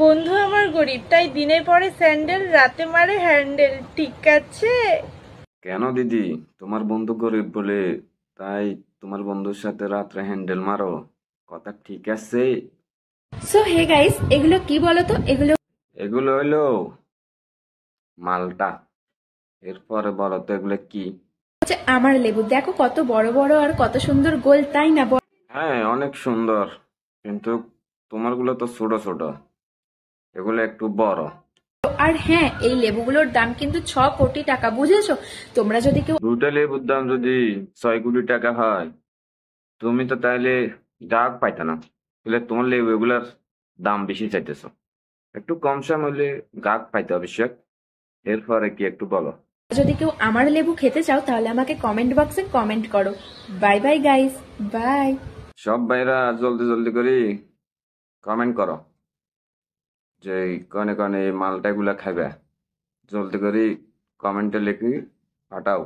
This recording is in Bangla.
বন্ধু আমার গরিব, তাই দিনে পরে স্যান্ডেল, রাতে মারে হ্যান্ডেল, ঠিক আছে? কেন দিদি? তোমার বন্ধু গরিব বলে তাই তোমার বন্ধুর সাথে রাত্রে হ্যান্ডেল মারো? কথা ঠিক আছে? সো হে গাইস, এগুলো কি বলতো? এগুলো এগুলো হইলো মালটা। এরপরে বলো তো এগুলো কি? হচ্ছে আমার লেবু। দেখো কত বড় বড় আর কত সুন্দর গোল, তাই না? হ্যাঁ, অনেক সুন্দর, কিন্তু তোমারগুলো তো ছোট ছোট, এগুলো একটু বড়। আর হ্যাঁ, এই লেবুগুলোর দাম কিন্তু 6 কোটি টাকা, বুঝেছো? তোমরা যদি কেউ দুইটা লেবুর দাম যদি 6 কোটি টাকা হয়, তুমি তো তাইলে গ্রাহক পাইতা না। তাহলে তোমার লেবু এগুলার দাম বেশি চাইতেছো। একটু কম সম হইলে গ্রাহক পাইতে অবশ্যই। এরপরে কি একটু বলো। আমার লেবু খেতে চাও, তাহলে আমাকে কমেন্ট বক্সে কমেন্ট করো। Bye bye guys, bye. সব ভাইরা জলদি জলদি করে কমেন্ট করো যে কনে কনে এই মালটা গুলা খাইবে। জলদি করে কমেন্টে লিখি পাঠাও।